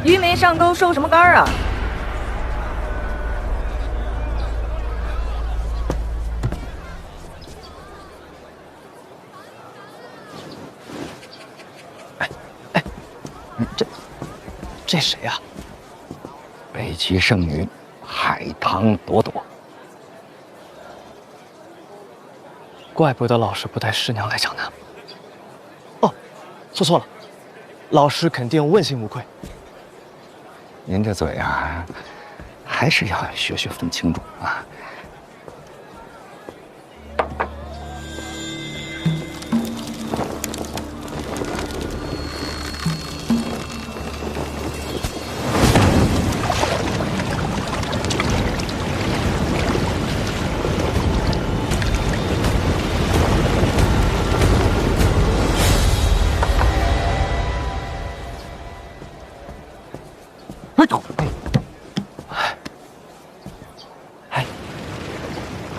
鱼没上钩，收什么竿啊？这谁呀？北齐圣女海棠朵朵。怪不得老师不带师娘来江南。哦，说错了，老师肯定问心无愧。您这嘴啊，还是要学学分清楚啊。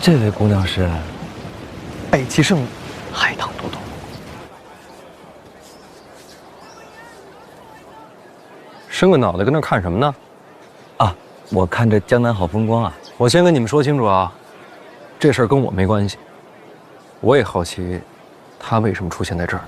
这位姑娘是北齐圣女海棠朵朵。伸个脑袋跟那看什么呢？啊，我看这江南好风光啊！我先跟你们说清楚啊，这事儿跟我没关系。我也好奇，她为什么出现在这儿。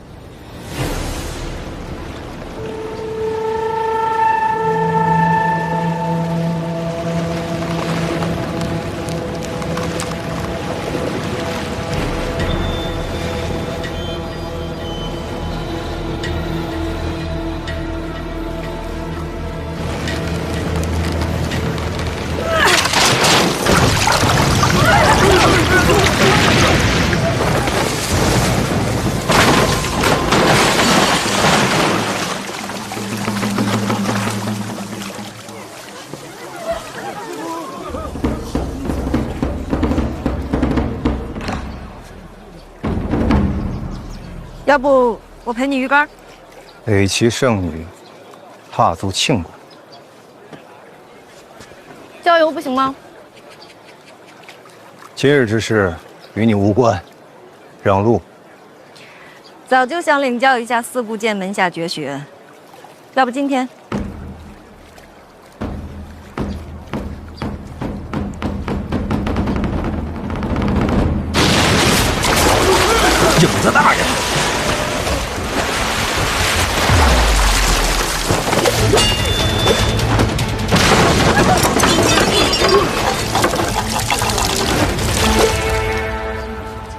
要不我陪你鱼竿？北齐圣女踏足庆国，郊游不行吗？今日之事与你无关，让路。早就想领教一下四部剑门下绝学，要不今天？影子大人。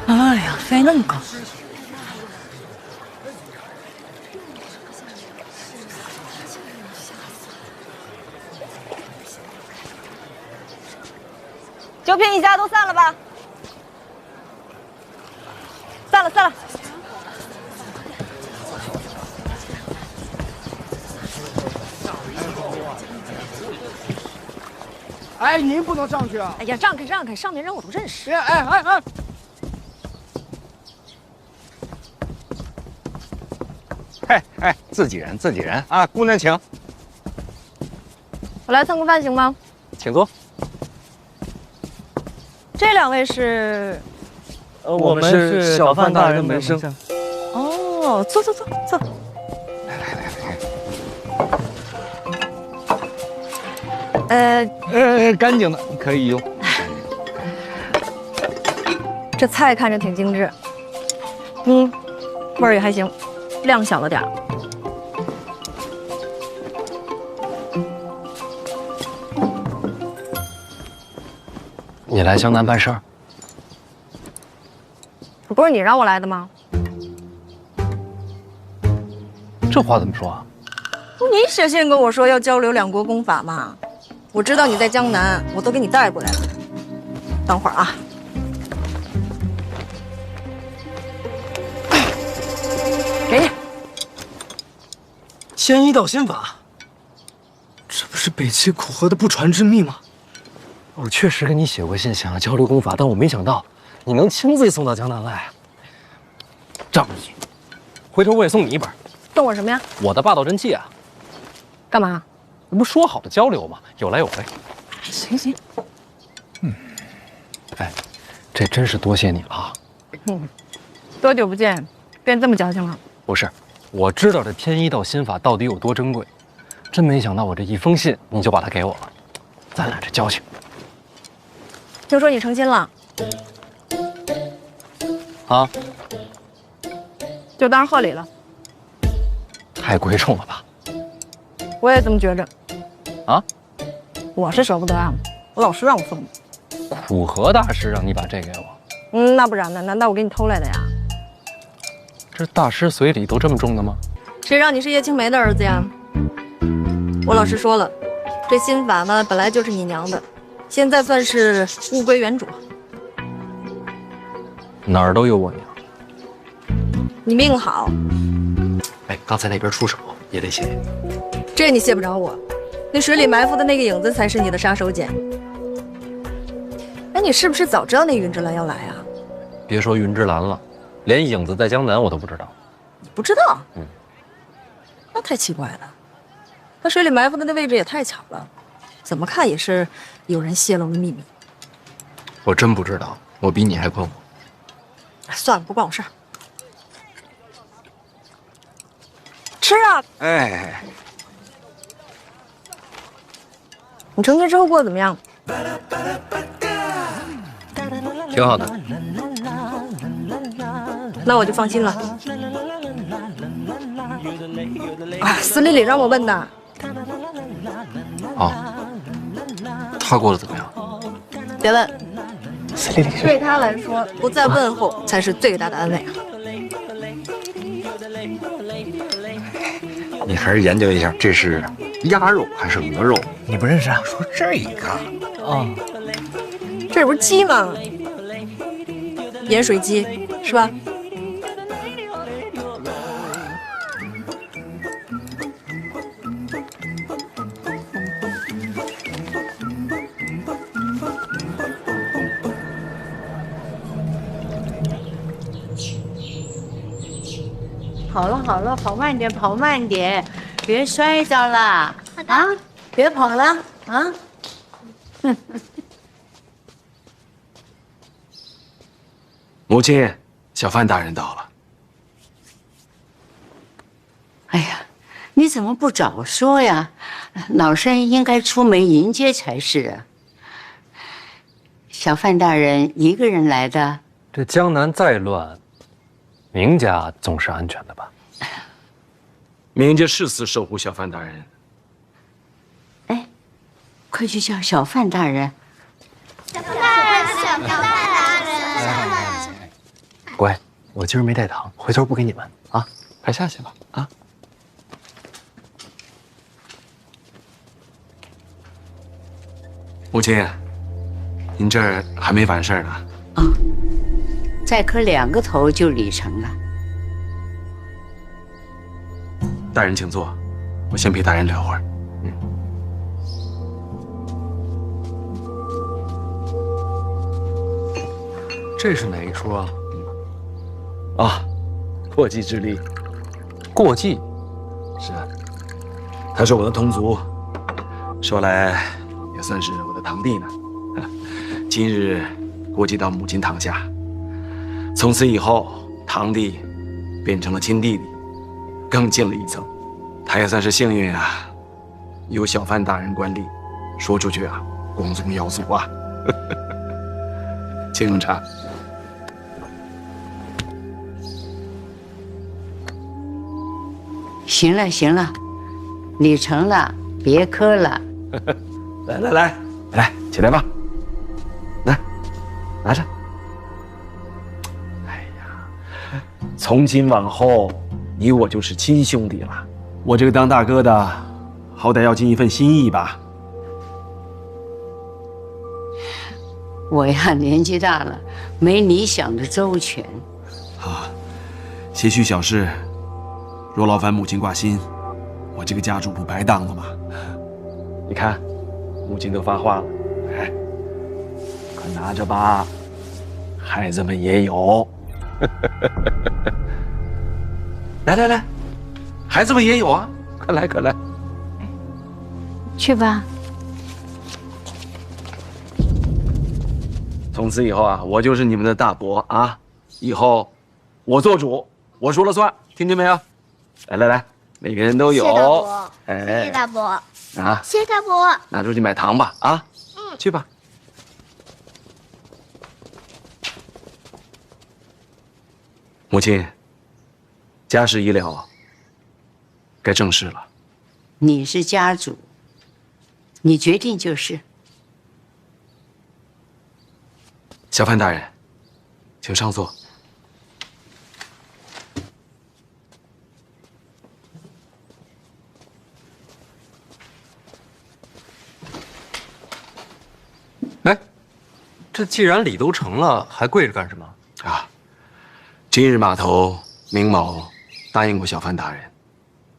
哎呀，飞那么高！酒品一家都散了吧？散了，散了。哎，您不能上去啊！哎呀，让开让开，上面人我都认识。哎！哎，自己人啊！姑娘请，我来蹭个饭行吗？请坐。这两位是？我们是小范大人的门生。哦，坐。干净的可以用。这菜看着挺精致，味儿也还行，量小了点儿。你来江南办事儿？不是你让我来的吗？这话怎么说啊？你写信跟我说要交流两国功法嘛，我知道你在江南，我都给你带过来了。等会儿啊。给你。千一道心法，这不是北齐苦河的不传之秘吗？我确实跟你写过信，想要交流功法，但我没想到你能亲自送到江南来。这么去，回头我也送你一本。送我什么呀？我的霸道真气啊！干嘛？这不说好的交流吗？有来有回。行。哎，这真是多谢你了啊！多久不见，变这么矫情了？不是，我知道这天一道心法到底有多珍贵，真没想到我这一封信你就把它给我了，咱俩这交情。听说你成亲了，啊，就当是贺礼了。太贵重了吧？我也这么觉着。啊？我是舍不得啊，我老师让我送的。苦荷大师让你把这给我，那不然呢？难道我给你偷来的呀？这大师随礼都这么重的吗？谁让你是叶青梅的儿子呀？我老师说了，这心法呢本来就是你娘的，现在算是物归原主。哪儿都有我娘。你命好，哎，刚才那边出手也得谢。这你谢不着我。那水里埋伏的那个影子才是你的杀手锏。哎，你是不是早知道那云之兰要来啊？别说云之兰了，连影子在江南我都不知道。你不知道？那太奇怪了。他水里埋伏的那位置也太巧了，怎么看也是有人泄露了秘密。我真不知道，我比你还困惑。算了，不关我事儿。吃啊！哎，你成亲之后过得怎么样？挺好的。那我就放心了。啊，司理里让我问的。哦，他过得怎么样？别问。对他来说，不再问候才是最大的安慰啊。你还是研究一下，这是鸭肉还是鹅肉？你不认识啊？说这个啊，这不是鸡吗？盐水鸡是吧？好了好了，跑慢点，跑慢点，别摔着了啊！别跑了啊！母亲，小范大人到了。哎呀，你怎么不早说呀？老身应该出门迎接才是啊。小范大人一个人来的？这江南再乱，明家总是安全的吧？明家誓死守护小范大人。哎，快去叫小范大人。小范大人。乖，我今儿没带糖，回头不给你们啊。快下去吧啊。母亲，您这儿还没完事儿呢。哦，再磕2个头就礼成了。大人请坐，我先陪大人聊会儿。这是哪一出啊？啊，过继之力。过继？是啊，他是我的同族，说来也算是我的堂弟呢。今日过继到母亲堂下，从此以后，堂弟变成了亲弟弟，更近了一层。他也算是幸运啊，有小范大人管理，说出去啊，光宗耀祖啊。请用茶。行了行了，礼成了，别磕了。来，起来吧。来，拿着。哎呀，从今往后，你我就是亲兄弟了。我这个当大哥的，好歹要尽一份心意吧。我呀，年纪大了，没你想的周全。啊，些许小事，若劳烦母亲挂心，我这个家主不白当了吗？你看，母亲都发话了，哎，快拿着吧，孩子们也有。来，孩子们也有啊，快来。去吧。从此以后啊，我就是你们的大伯啊！以后我做主，我说了算，听见没有？来，每个人都有。谢大伯，谢哎谢，大伯，啊，谢谢大伯。拿出去买糖吧，啊，去吧。母亲，家事已了，该正事了。你是家主，你决定就是。小范大人，请上座。哎，这既然礼都成了，还跪着干什么？啊，今日码头明某答应过小范大人，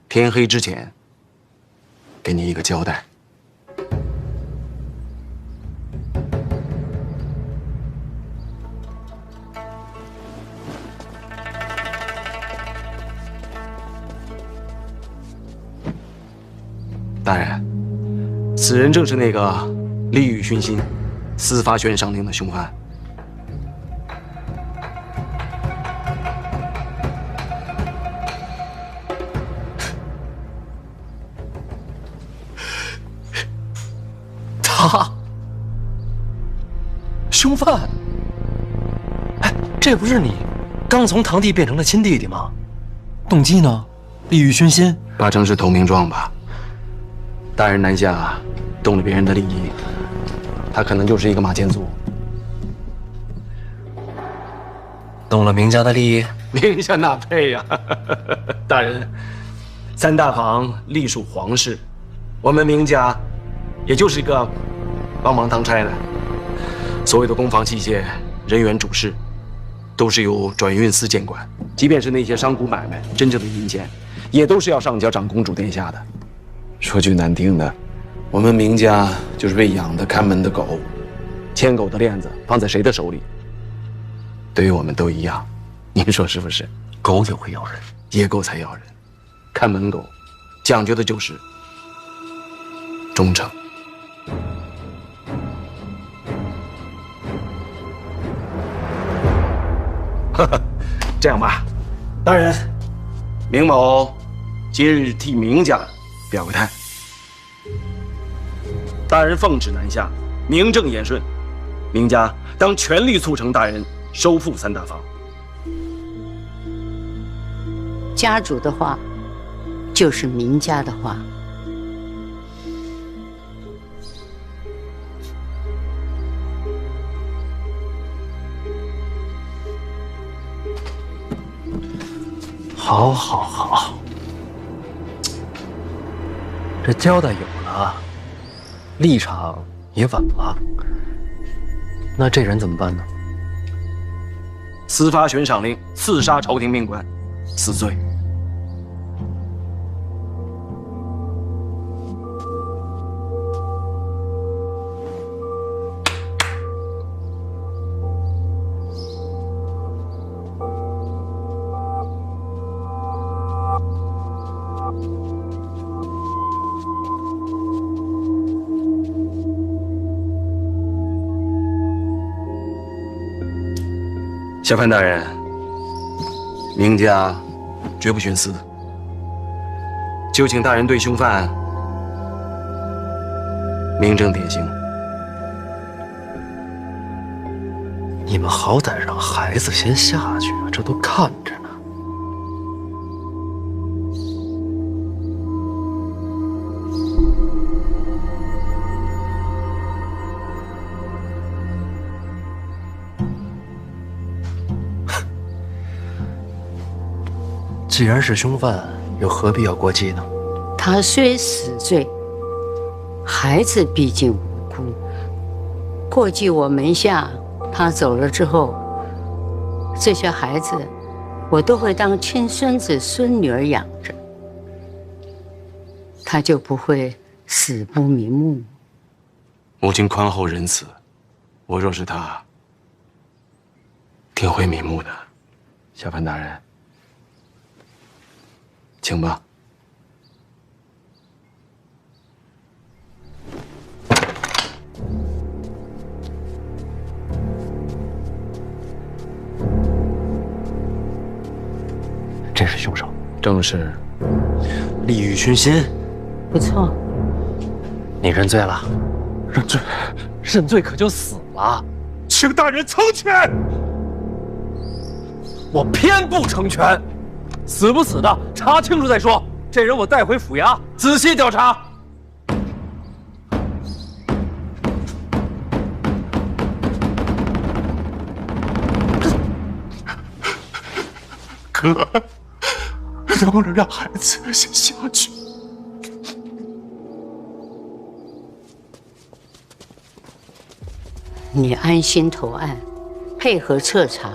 天黑之前给你一个交代。大人，此人正是那个利欲熏心、私发悬赏令的凶犯。他，凶犯。哎，这不是你刚从堂弟变成了亲弟弟吗？动机呢？利欲熏心，八成是投名状吧。大人南下，动了别人的利益，他可能就是一个马前卒。动了明家的利益，名下哪配呀？大人，三大房隶属皇室，我们明家也就是一个帮忙当差的。所有的公房器械、人员主事，都是由转运司监管。即便是那些商贾买卖，真正的银钱，也都是要上交长公主殿下的。说句难听的，我们明家就是被养的看门的狗，牵狗的链子放在谁的手里，对于我们都一样。您说是不是？狗也会咬人，野狗才咬人，看门狗讲究的就是忠诚。这样吧，大人，明某今日替明家表个态。大人奉旨南下，名正言顺，明家当全力促成大人收复三大房。家主的话，就是明家的话。好，好，好，这交代有了，立场也稳了，那这人怎么办呢？私发悬赏令，刺杀朝廷命官，死罪。小范大人，明家绝不徇私，就请大人对凶犯明正典刑。你们好歹让孩子先下去啊，这都看着呢。既然是凶犯，又何必要过激呢？他虽死罪，孩子毕竟无辜。过继我门下，他走了之后，这些孩子我都会当亲孙子孙女儿养着，他就不会死不瞑目。母亲宽厚仁慈，我若是他，定会瞑目的。小范大人，请吧。这是凶手，正是。利欲熏心，不错。你认罪了？认罪？认罪可就死了。请大人成全。我偏不成全，死不死的查清楚再说。这人我带回府衙，仔细调查。哥，能不能让孩子先下去？你安心投案，配合彻查，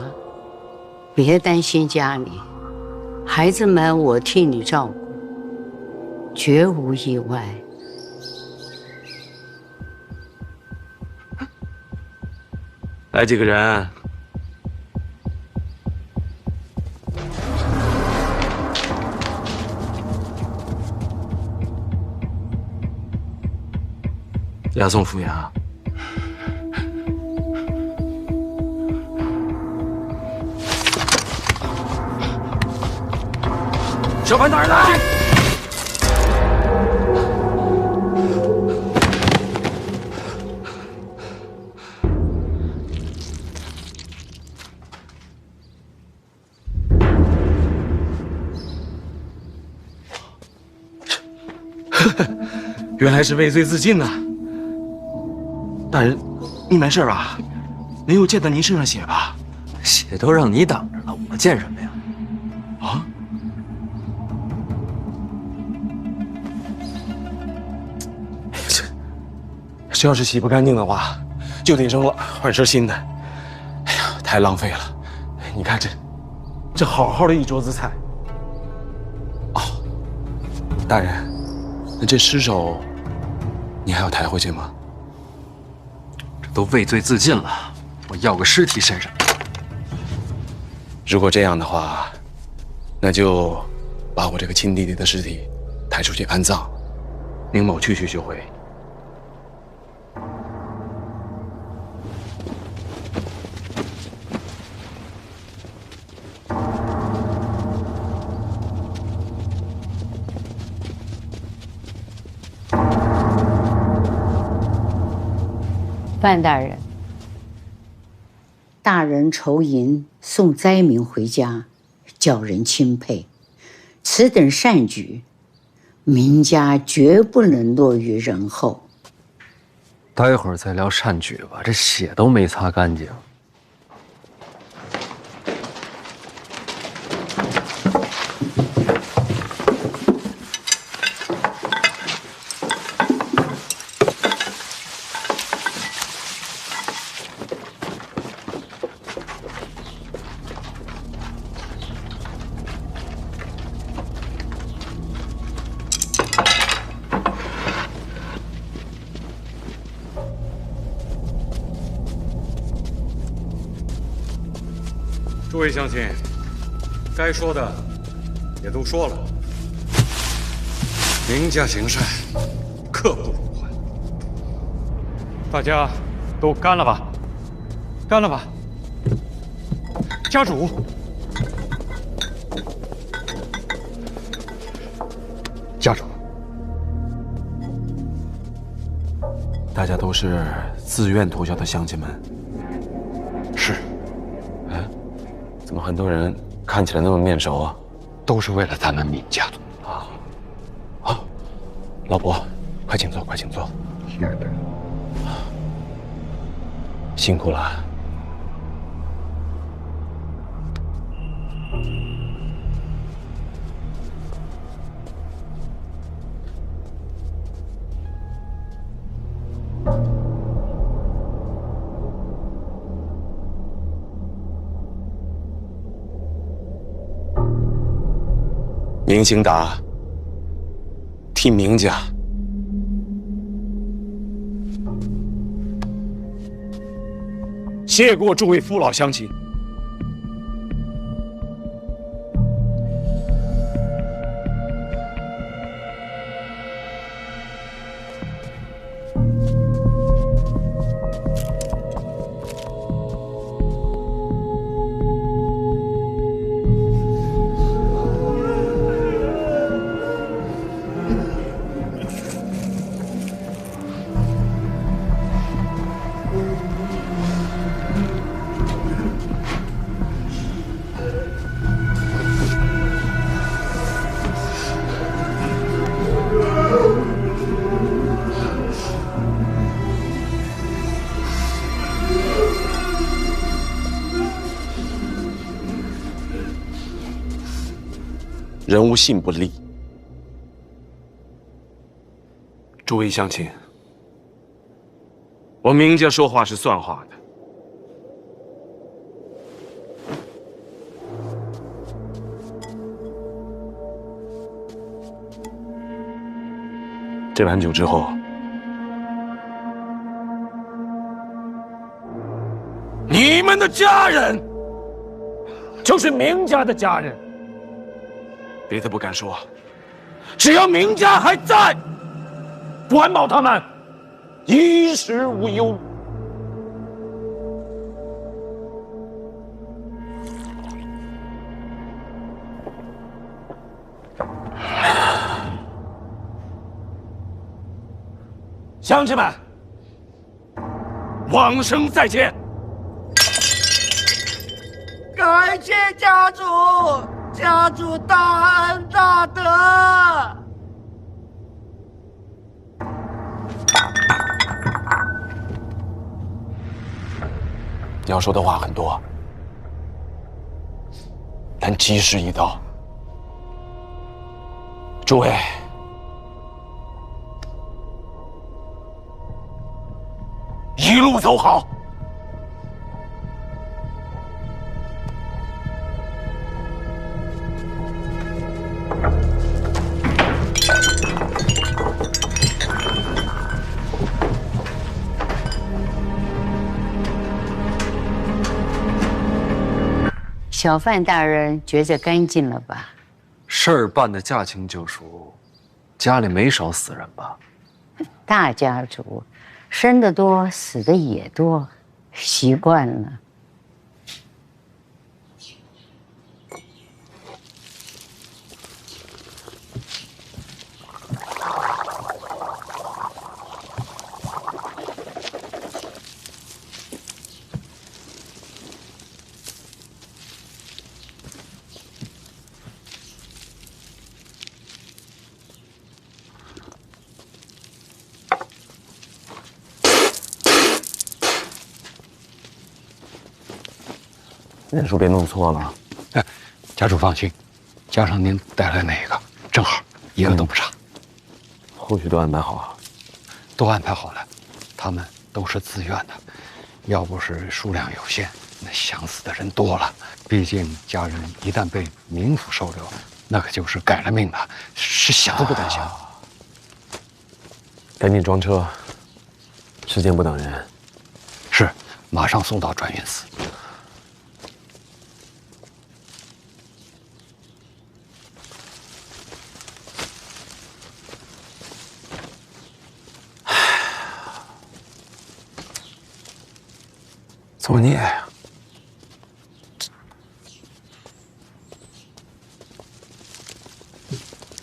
别担心家里，孩子们我替你照顾，绝无意外。来几个人？押送府衙。小潘大人来！原来是畏罪自尽呐！大人，你没事吧？没有溅到您身上血吧？血都让你挡着了，我见什么呀？啊？这要是洗不干净的话，就得扔了，换身新的。哎呀，太浪费了！你看这好好的一桌子菜。哦，大人，那这尸首，你还要抬回去吗？这都畏罪自尽了，我要个尸体身上。如果这样的话，那就把我这个亲弟弟的尸体抬出去安葬，宁某去就回。范大人，大人筹银送灾民回家，叫人钦佩。此等善举，民家绝不能落于人后。待会儿再聊善举吧，这血都没擦干净。诸位乡亲，该说的也都说了。明家行善，刻不容缓。大家都干了吧，干了吧。家主，家主，大家都是自愿投效的乡亲们。是。怎么很多人看起来那么面熟啊？都是为了咱们闵家。啊，好，老伯，快请坐，快请坐。是的。辛苦了。明兴达替明家谢过诸位父老乡亲。人无信不立。诸位乡亲，我明家说话是算话的。这碗酒之后，你们的家人就是明家的家人，别的不敢说，只要明家还在，管保他们衣食无忧。乡亲们，往生再见！感谢家主，家主大恩大德。你要说的话很多，但吉时已到。诸位，一路走好。小范大人觉着干净了吧？事儿办得驾轻就熟，家里没少死人吧？大家族，生的多，死的也多，习惯了。人数别弄错了。哎，家主放心，加上您带来那个，正好一个都不差。后续都安排好，都安排好了，他们都是自愿的，要不是数量有限，那想死的人多了。毕竟家人一旦被冥府收留，那可就是改了命了，是想都不敢想。赶紧装车，时间不等人。是，马上送到转运寺。作孽呀！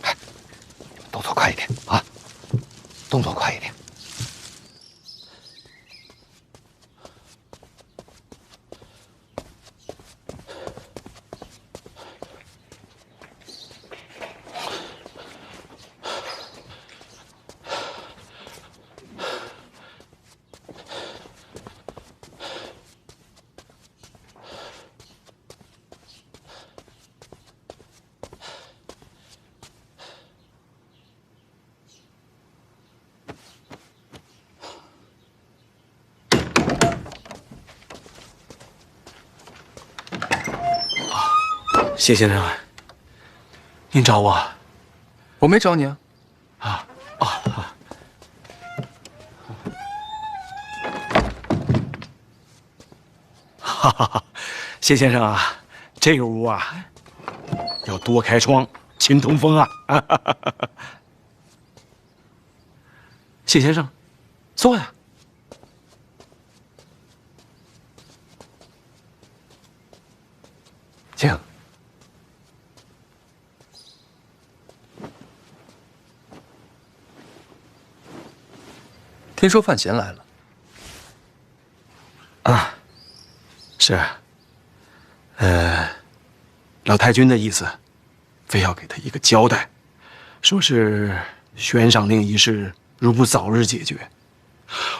哎，你们动作快一点啊！动作快一点。谢先生，您找我？我没找你啊。哈哈哈，谢先生啊，这个屋啊，要多开窗，勤通风啊。谢先生，坐呀。请。听说范闲来了。啊，是。老太君的意思，非要给他一个交代，说是悬赏令一事如不早日解决，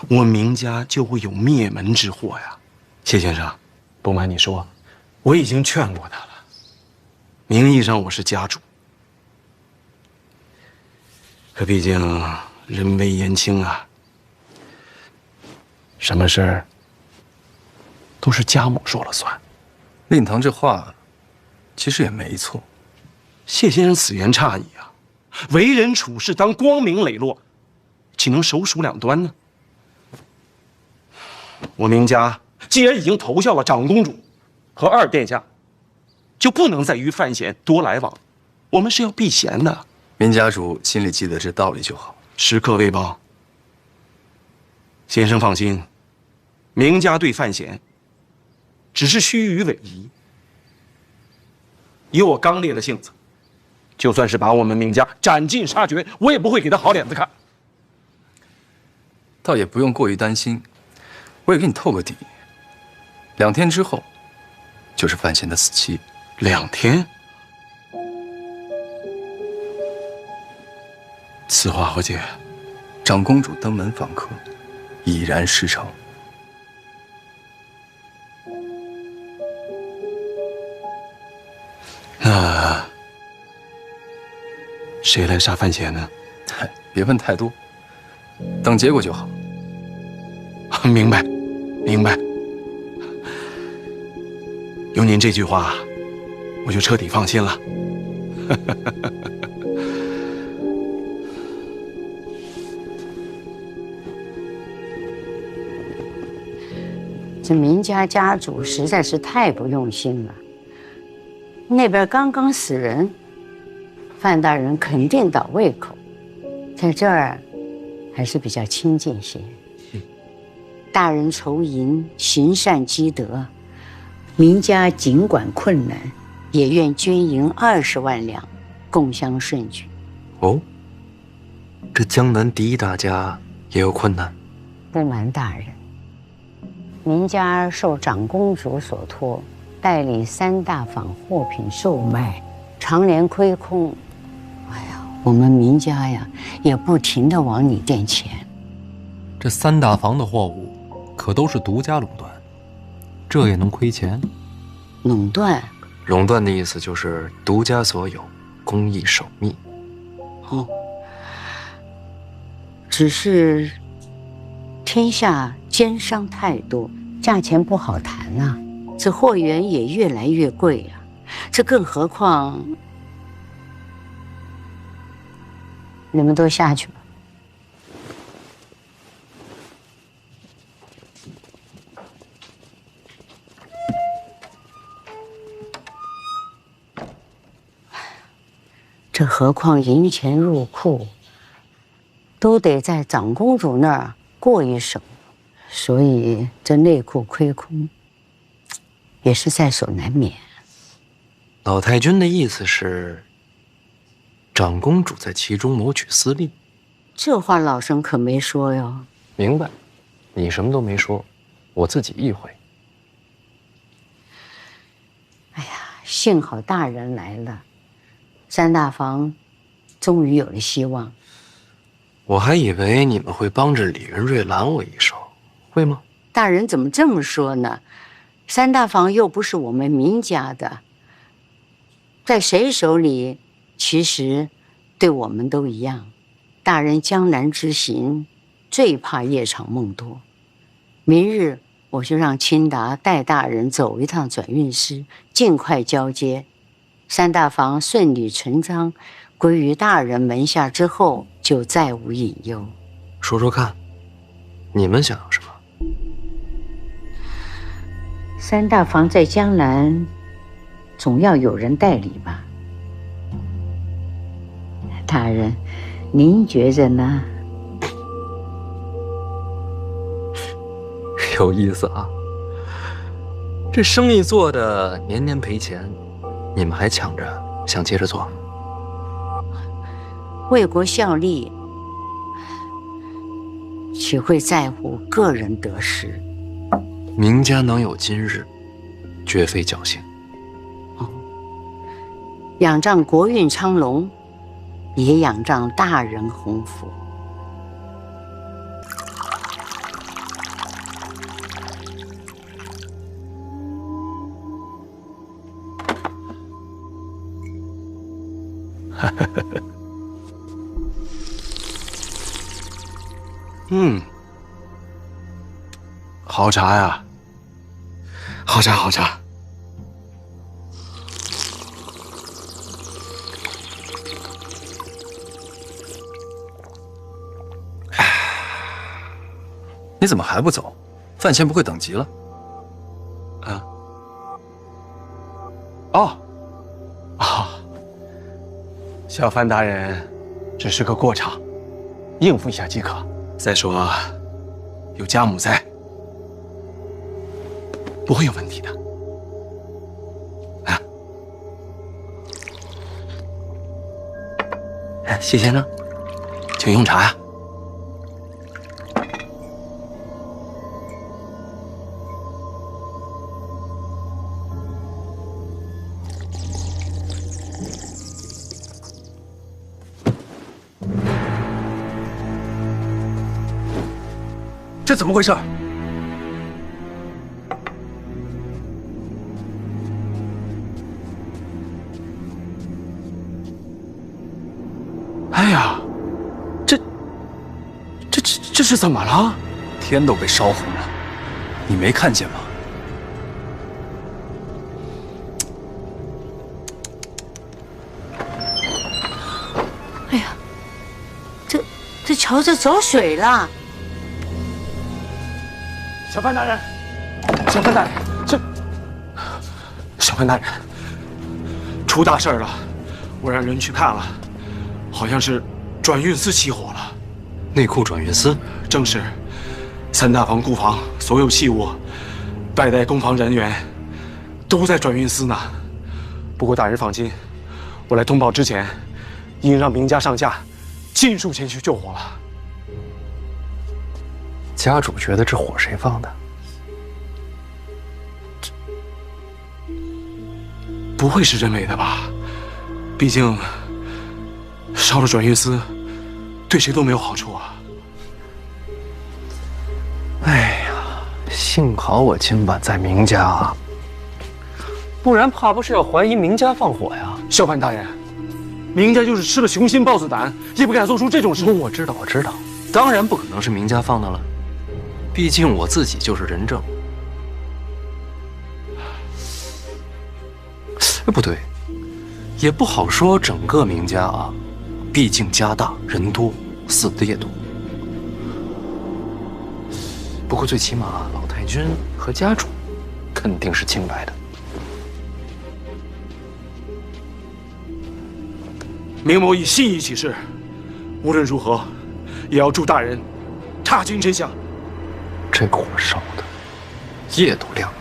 我明家就会有灭门之祸呀。谢先生，不瞒你说，我已经劝过他了。名义上我是家主，可毕竟人微言轻啊，什么事儿都是家母说了算。令堂这话其实也没错。谢先生此言差矣啊，为人处事当光明磊落，岂能手鼠两端呢？我明家既然已经投效了长公主和二殿下，就不能再与范闲多来往，我们是要避嫌的。明家主心里记得这道理就好。时刻未报。先生放心，明家对范闲只是虚与委蛇。以我刚烈的性子，就算是把我们明家斩尽杀绝，我也不会给他好脸子看。倒也不用过于担心，我也给你透个底，2天之后就是范闲的死期。2天？此话何解？长公主登门访客，已然事成。那谁来杀范闲呢？别问太多，等结果就好。明白，明白。有您这句话，我就彻底放心了。这明家家主实在是太不用心了。那边刚刚死人，范大人肯定倒胃口，在这儿还是比较亲近些。大人筹银，行善积德，明家尽管困难，也愿捐银20万两，共襄盛举。哦，这江南第一大家也有困难？不瞒大人，明家受长公主所托，代理3大坊货品售卖，常年亏空。哎呀，我们明家呀，也不停地往你垫钱。这3大坊的货物可都是独家垄断，这也能亏钱？垄断？垄断的意思就是独家所有，工艺守密。哦，只是天下奸商太多，价钱不好谈啊。这货源也越来越贵呀，这更何况你们都下去吧。这何况银钱入库，都得在长公主那儿过一手，所以这内库亏空也是在所难免。老太君的意思是，长公主在其中谋取私利？这话老身可没说哟。明白，你什么都没说，我自己意会。哎呀，幸好大人来了，3大坊终于有了希望。我还以为你们会帮着李元瑞拦我一手，会吗？大人怎么这么说呢？3大坊又不是我们明家的，在谁手里，其实对我们都一样。大人江南之行，最怕夜长梦多。明日我就让清达带大人走一趟转运司，尽快交接。3大坊顺理成章归于大人门下之后，就再无隐忧。说说看，你们想要什么？3大坊在江南，总要有人代理吧？大人，您觉着呢？有意思啊！这生意做的年年赔钱，你们还抢着想接着做？为国效力，岂会在乎个人得失？明家能有今日，绝非侥幸。仰仗国运昌隆，也仰仗大人鸿福。好茶呀，好茶好茶。你怎么还不走？饭钱不会等急了？啊？哦，小范大人，只是个过场，应付一下即可。再说，有家母在，不会有问题的。啊，谢先生，请用茶呀。这怎么回事？哎呀，这是怎么了？天都被烧红了，你没看见吗？哎呀，这桥子走水了。小范大人，小范大人，小范大人，出大事了！我让人去看了，好像是转运司起火了。内库转运司？正是。三大房库房所有器物，代代工房人员都在转运司呢。不过大人放心，我来通报之前，已经让名家上下尽数前去救火了。家主觉得这火谁放的？不会是人为的吧？毕竟烧了转运司，对谁都没有好处啊。哎呀，幸好我今晚在明家啊，不然怕不是要怀疑明家放火呀。小范大人，明家就是吃了雄心豹子胆，也不敢做出这种事。我知道，当然不可能是明家放的了。毕竟我自己就是人证。不对，也不好说整个明家啊，毕竟家大人多，死的也多。不过最起码老太君和家主肯定是清白的。明某以信义起誓，无论如何，也要助大人踏进真相。这火烧的夜都亮了。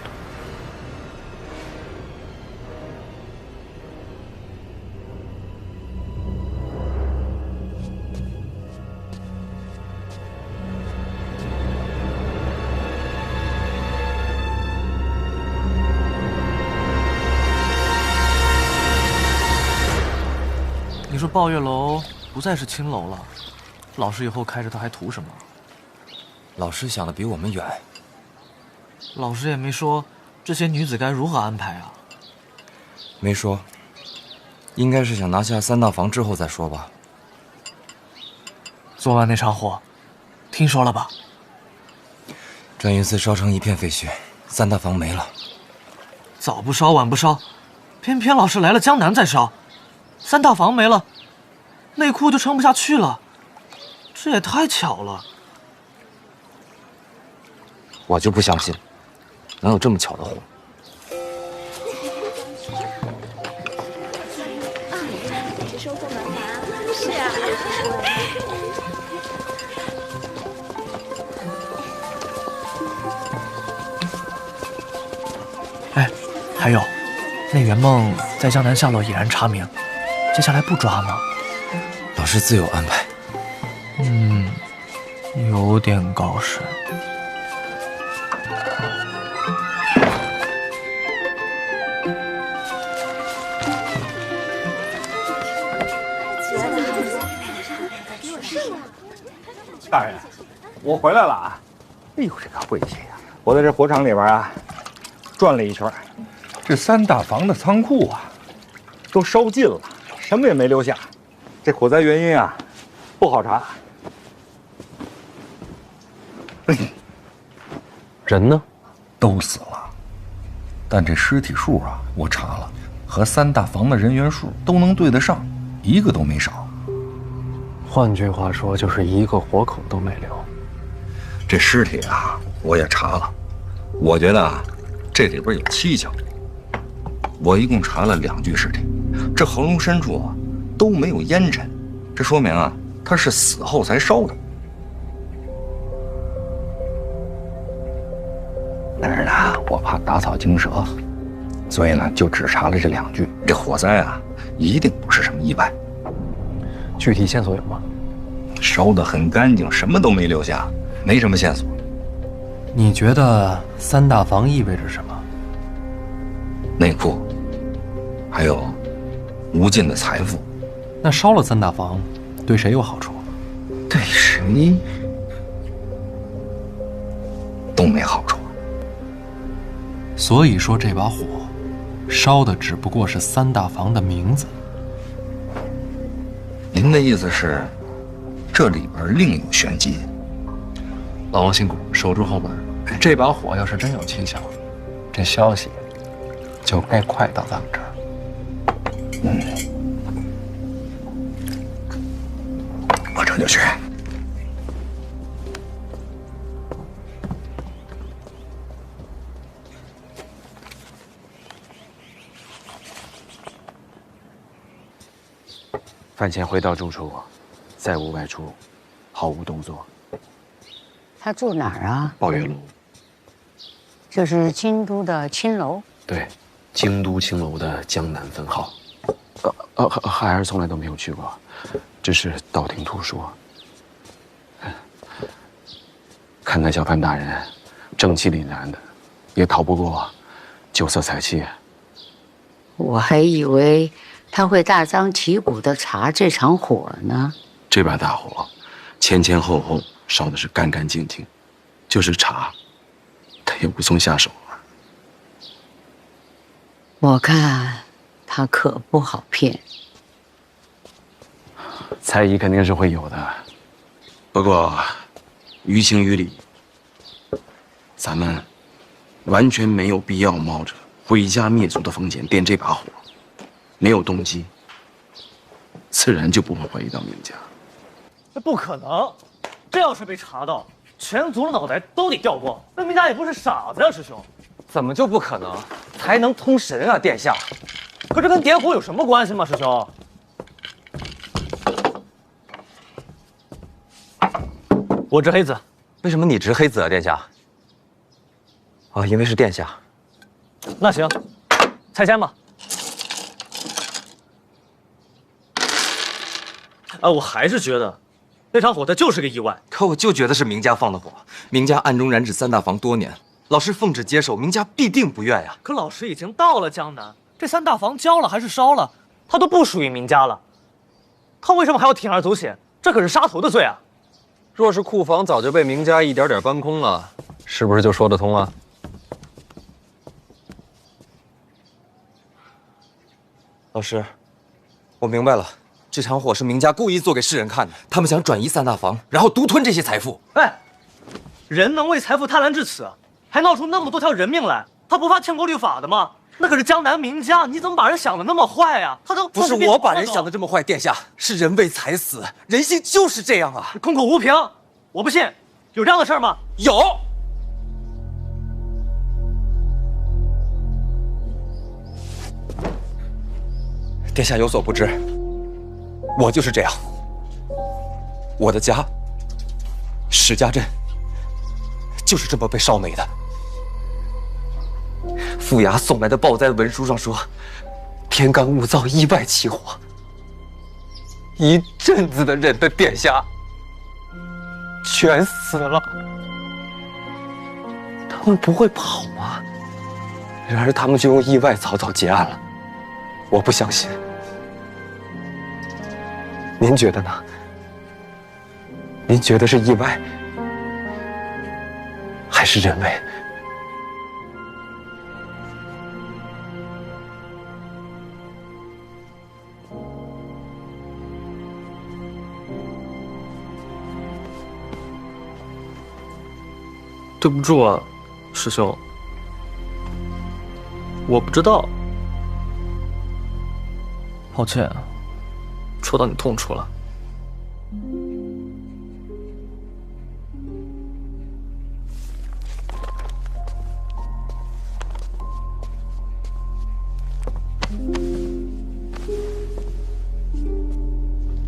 你说抱月楼不再是青楼了，老师以后开着它还图什么？老师想的比我们远。老师也没说这些女子该如何安排啊？没说，应该是想拿下三大房之后再说吧。昨晚那场火，听说了吧？转运司烧成一片废墟，三大房没了。早不烧晚不烧，偏偏老师来了江南再烧，三大房没了，内库就撑不下去了，这也太巧了。我就不相信，能有这么巧的活。收获满满。是啊。哎，还有，那圆梦在江南下落已然查明，接下来不抓吗？老师自有安排。有点高深。大人，我回来了啊！哎呦，这个晦气呀！我在这火场里边啊，转了一圈，这三大房的仓库啊，都烧尽了，什么也没留下。这火灾原因啊，不好查。人呢？都死了。但这尸体数啊，我查了，和三大房的人员数都能对得上，一个都没少。换句话说，就是一个活口都没留。这尸体啊，我也查了，我觉得啊，这里边有蹊跷。我一共查了2具尸体，这喉咙深处啊都没有烟尘，这说明啊他是死后才烧的。但是呢，我怕打草惊蛇，所以呢就只查了这2具。这火灾啊，一定不是什么意外。具体线索有吗？烧得很干净，什么都没留下，没什么线索。你觉得三大房意味着什么？内裤，还有无尽的财富。那烧了三大房，对谁有好处？对谁都没好处。所以说这把火，烧的只不过是三大房的名字。您的意思是，这里边另有玄机？老王辛苦，守住后门。这把火要是真有蹊跷，这消息就该快到咱们这儿。我这就去。饭前回到住处，再无外出，毫无动作。他住哪儿啊？抱月楼。就是京都的青楼。对，京都青楼的江南分号。孩儿从来都没有去过，只是道听途说。看来小范大人正气凛然的，也逃不过酒色财气。我还以为他会大张旗鼓地查这场火呢。这把大火，前前后后烧的是干干净净，就是查，他也无从下手啊。我看他可不好骗。猜疑肯定是会有的，不过于情于理，咱们完全没有必要冒着毁家灭族的风险点这把火，没有动机，自然就不会怀疑到明家。这不可能，这要是被查到，全族的脑袋都得掉光。那明家也不是傻子呀，师兄。怎么就不可能？才能通神啊，殿下！可这跟点火有什么关系吗，师兄？我执黑子。为什么你执黑子啊，殿下？啊，因为是殿下。那行，拆迁吧。我还是觉得那场火它就是个意外。可我就觉得是明家放的火，明家暗中染指三大房多年，老师奉旨接手，明家必定不愿呀。可老师已经到了江南，这三大房交了还是烧了，他都不属于明家了，他为什么还要铤而走险？这可是杀头的罪啊！若是库房早就被明家一点点搬空了，是不是就说得通了？老师，我明白了，这场火是明家故意做给世人看的，他们想转移三大房，然后独吞这些财富。哎，人能为财富贪婪至此，还闹出那么多条人命来，他不怕天国律法的吗？那可是江南名家，你怎么把人想的那么坏呀？他都不是我把人想的这么坏，殿下，是人为财死，人性就是这样啊！空口无凭，我不信，有这样的事儿吗？有。殿下有所不知，我就是这样。我的家，石家镇，就是这么被烧没的。府衙送来的报灾文书上说，天干物燥，意外起火。一镇子的人的殿下，全死了。他们不会跑吗？然而他们就用意外草草结案了。我不相信。您觉得呢？您觉得是意外，还是人为？对不住啊，师兄，我不知道，抱歉，戳到你痛处了。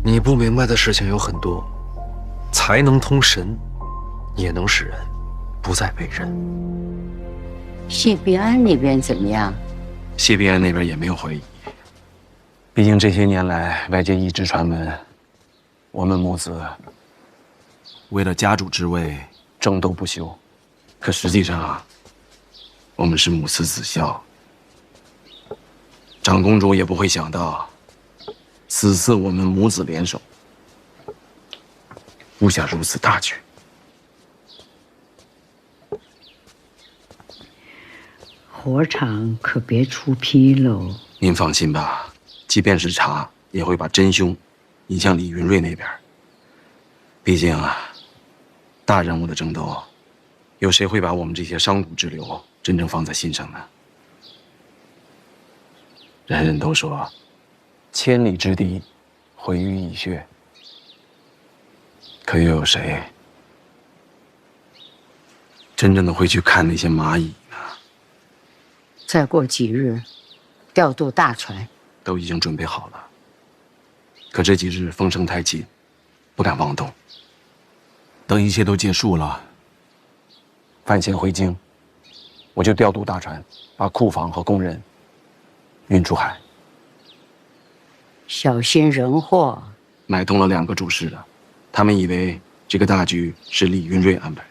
你不明白的事情有很多，才能通神，也能使人不再被人。谢必安那边怎么样？谢必安那边也没有怀疑，毕竟这些年来外界一直传闻，我们母子为了家主之位争斗不休，可实际上啊，我们是母慈子孝。长公主也不会想到，此次我们母子联手，布下如此大局。火场可别出纰漏。您放心吧，即便是查，也会把真凶引向李云瑞那边。毕竟啊，大人物的争斗，有谁会把我们这些商贾之流真正放在心上呢？人人都说，千里之堤，毁于蚁穴。可又有谁真正的会去看那些蚂蚁呢？再过几日，调度大船，都已经准备好了。可这几日风声太紧，不敢妄动。等一切都结束了，饭前回京，我就调度大船，把库房和工人运出海。小心人祸。买通了2个主事的，他们以为这个大局是李云瑞安排的。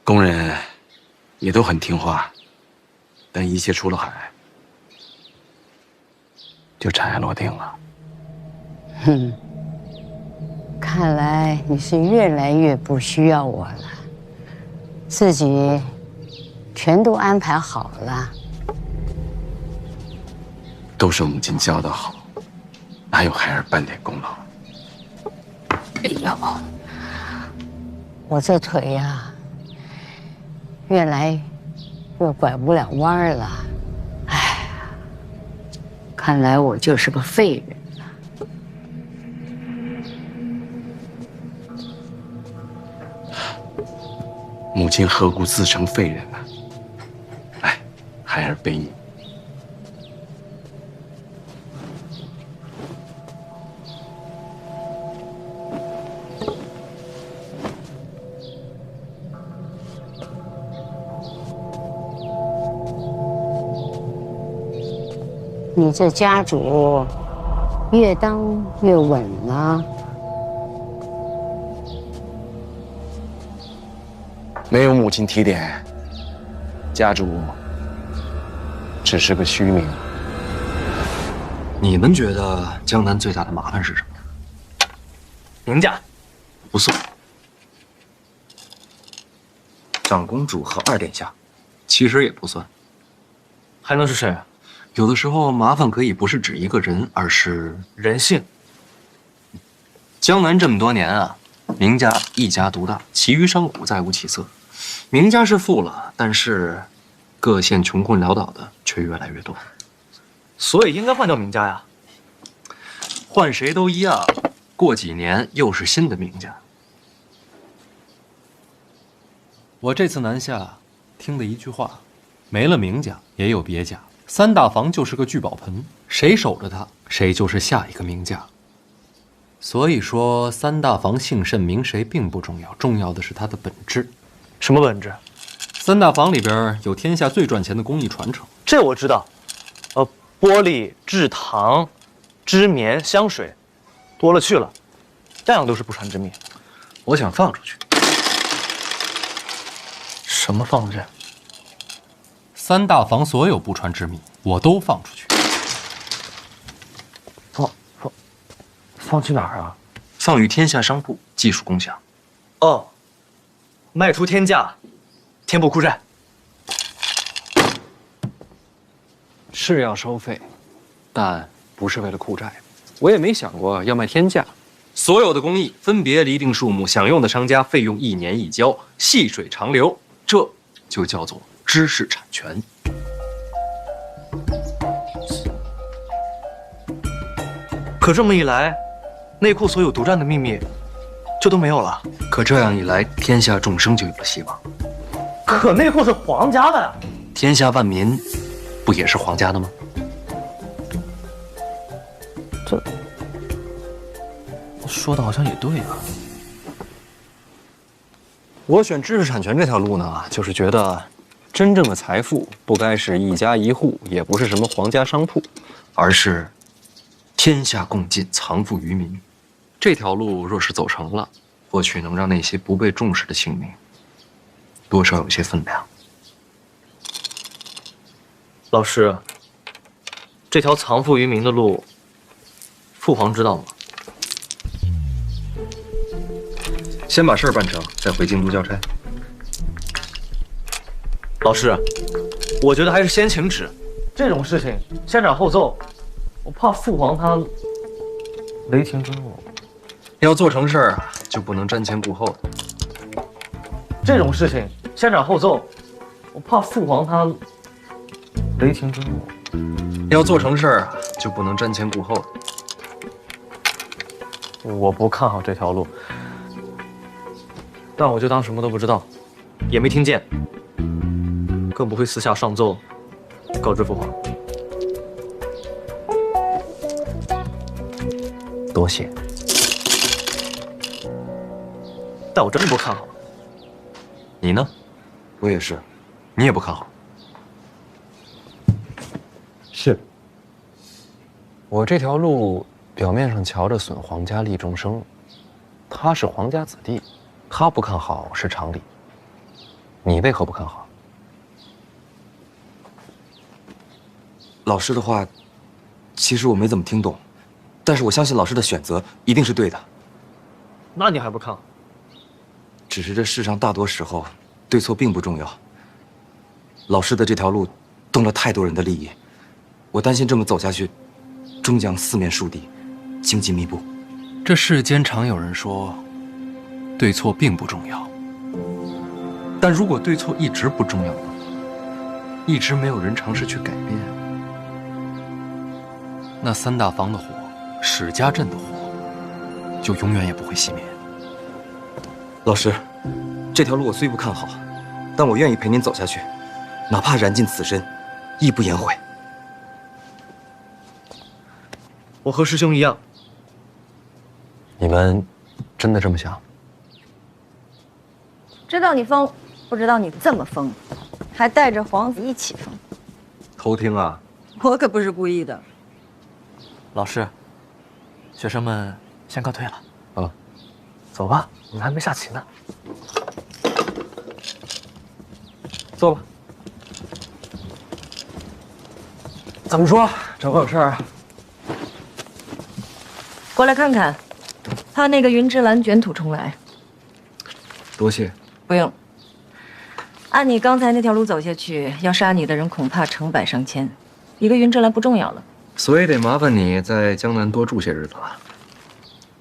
工人也都很听话，但一切出了海，就尘埃落定了。哼，看来你是越来越不需要我了，自己全都安排好了。都是母亲教的好，哪有孩儿半点功劳？哎呀，我这腿呀，越来越拐不了弯儿了。哎，看来我就是个废人了。母亲何故自称废人呢？哎，孩儿背你。你这家主越当越稳了。没有母亲提点，家主只是个虚名。你们觉得江南最大的麻烦是什么？名家不算。长公主和2殿下，其实也不算。还能是谁？有的时候麻烦可以不是指一个人，而是人性。江南这么多年啊，明家一家独大，其余商贾再无起色。明家是富了，但是各县穷困潦倒的却越来越多。所以应该换掉名家呀。换谁都一样，过几年又是新的名家。我这次南下，听的一句话：没了名家，也有别家。3大房就是个聚宝盆，谁守着它，谁就是下一个名家。所以说，3大房姓甚名谁并不重要，重要的是它的本质。什么本质？3大房里边有天下最赚钱的工艺传承，这我知道。玻璃、制糖、织棉、香水，多了去了，样样都是不传之秘。我想放出去。什么放出去？3大房所有不传之秘，我都放出去。放去哪儿啊？放于天下商铺，技术共享。哦，卖出天价，填补库债。是要收费，但不是为了库债。我也没想过要卖天价，所有的工艺分别厘定数目，享用的商家费用1年一交，细水长流，这就叫做知识产权。可这么一来，内库所有独占的秘密就都没有了。可这样一来，天下众生就有了希望。可内库是皇家的呀，天下万民不也是皇家的吗？这说的好像也对啊。我选知识产权这条路呢，就是觉得真正的财富不该是一家一户，也不是什么皇家商铺，而是天下共进，藏富于民。这条路若是走成了，或许能让那些不被重视的性命多少有些分量。老师，这条藏富于民的路，父皇知道吗？先把事儿办成，再回京都交差。老师，我觉得还是先请旨。这种事情先斩后奏，我怕父皇他雷霆真怒。要做成事儿啊，就不能瞻前顾后的。这种事情先斩后奏，我怕父皇他雷霆真怒。要做成事儿啊，就不能瞻前顾后的。我不看好这条路，但我就当什么都不知道，也没听见，更不会私下上奏告知父皇。多谢。但我真不看好。你呢？我也是。你也不看好？是。我这条路表面上瞧着损皇家利众生，他是皇家子弟，他不看好是常理。你为何不看好？老师的话，其实我没怎么听懂，但是我相信老师的选择一定是对的。那你还不看好？只是这世上大多时候，对错并不重要。老师的这条路，动了太多人的利益，我担心这么走下去，终将四面树敌，荆棘密布。这世间常有人说，对错并不重要。但如果对错一直不重要呢？一直没有人尝试去改变，那三大房的火，史家镇的火，就永远也不会熄灭。老师，这条路我虽不看好，但我愿意陪您走下去，哪怕燃尽此身，亦不言悔。我和师兄一样。你们真的这么想？知道你疯，不知道你这么疯，还带着皇子一起疯。偷听啊！我可不是故意的。老师，学生们先告退了。啊，走吧，我们还没下棋呢。坐吧。怎么说？找我有事儿啊？过来看看，怕那个云之蓝卷土重来。多谢。不用。按你刚才那条路走下去，要杀你的人恐怕成百上千，一个云之蓝不重要了。所以得麻烦你在江南多住些日子了。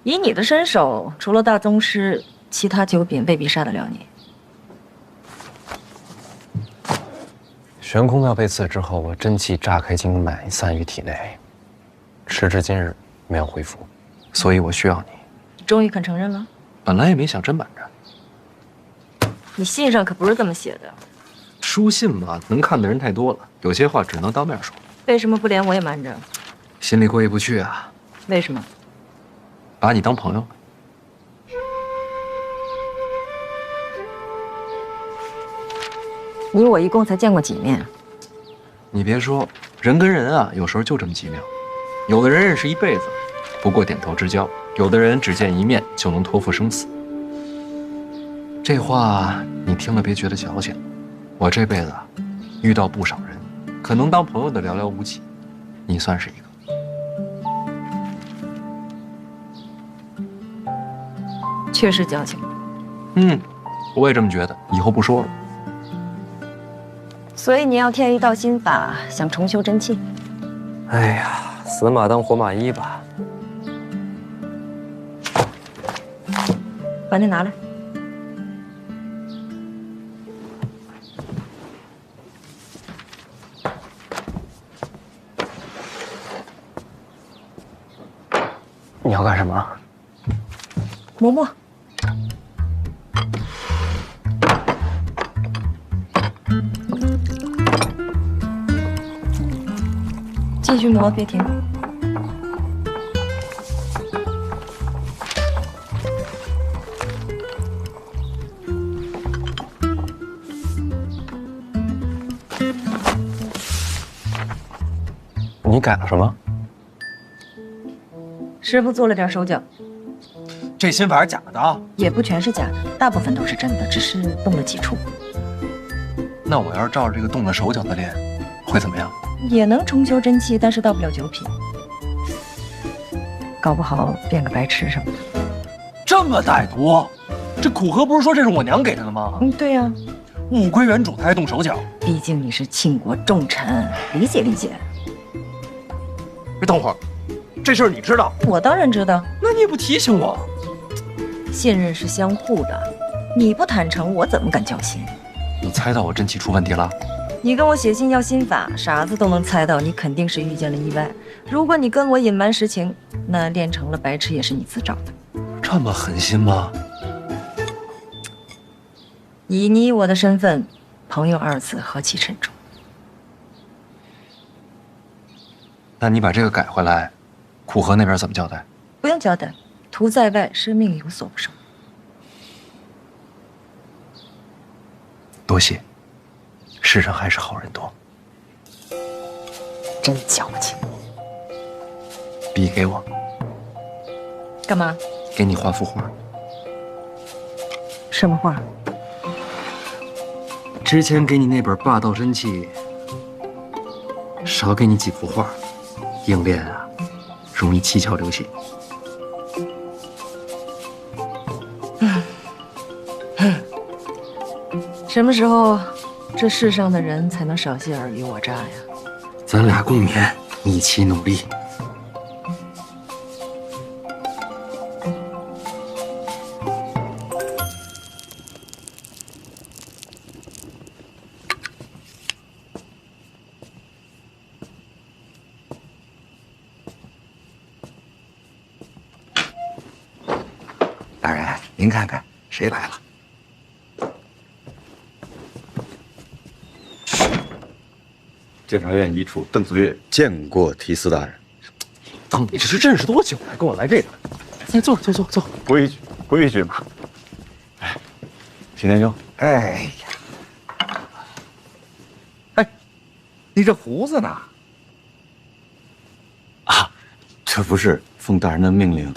以你的身手，除了大宗师，其他九品未必杀得了你。悬空庙被刺之后，我真气炸开经脉，散于体内，时至今日没有恢复，所以我需要你。终于肯承认了？本来也没想真瞒着。你信上可不是这么写的。书信嘛，能看的人太多了，有些话只能当面说。为什么不连我也瞒着？心里过意不去啊。为什么？把你当朋友。你我一共才见过几面？你别说，人跟人啊，有时候就这么奇妙。有的人认识一辈子，不过点头之交；有的人只见一面就能托付生死。这话你听了别觉得矫情。我这辈子遇到不少人，可能当朋友的寥寥无几，你算是一个。确实矫情。我也这么觉得，以后不说了。所以你要添一道心法，想重修真气。哎呀，死马当活马医吧。把那拿来。你要干什么？磨磨。继续磨，别停。你改了什么？师傅做了点手脚，这心法是假的？也不全是假的，大部分都是真的，只是动了几处。那我要是照着这个动了手脚的练，会怎么样？也能重修真气，但是到不了9品，搞不好变个白痴什么的。这么歹毒？这苦荷不是说这是我娘给他的吗？对呀。物归原主，他还动手脚？毕竟你是庆国重臣，理解理解。别等会儿，这事儿你知道？我当然知道。那你也不提醒我？信任是相互的，你不坦诚，我怎么敢交心？你猜到我真气出问题了？你跟我写信要心法，傻子都能猜到，你肯定是遇见了意外。如果你跟我隐瞒实情，那练成了白痴也是你自找的。这么狠心吗？以你我的身份，朋友2字何其沉重。那你把这个改回来，苦荷那边怎么交代？不用交代，图在外，生命有所不受。多谢，世上还是好人多。真矫情。笔给我。干嘛？给你画幅画。什么画？之前给你那本《霸道真气》，少给你几幅画，硬练啊，容易七窍流血。什么时候这世上的人才能少些尔虞我诈呀？咱俩共勉，一起努力。大人，您看看谁来了？监察院一处邓子越见过提司大人。当你这是认识多久了，跟我来这个？来，坐。规矩嘛。哎，齐天兄，哎呀，哎，你这胡子呢？啊，这不是奉大人的命令，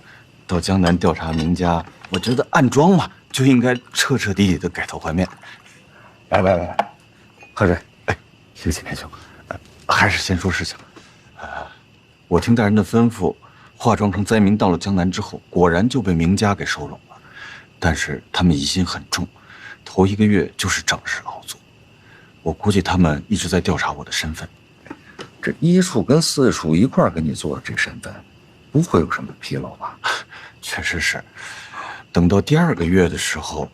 到江南调查名家，我觉得暗桩嘛，就应该彻彻底底的改头换面。来，喝水。哎，齐天兄，还是先说事情。我听大人的吩咐，化妆成灾民到了江南之后，果然就被名家给收拢了。但是他们疑心很重，头1个月就是整日熬作。我估计他们一直在调查我的身份。这医术跟四术一块儿给你做的这身份，不会有什么纰漏吧？确实是。等到第2个月的时候，